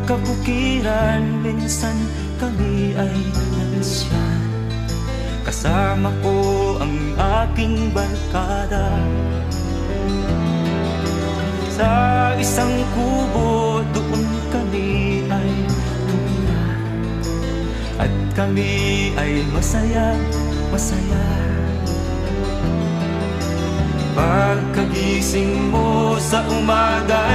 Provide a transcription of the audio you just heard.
kabukiran, minsan kami ay nansyan. Kasama ko ang aking barkada. Sa isang kubo doon kami ay tumira, at kami ay masaya, masaya. Pagkagising mo sa umaga,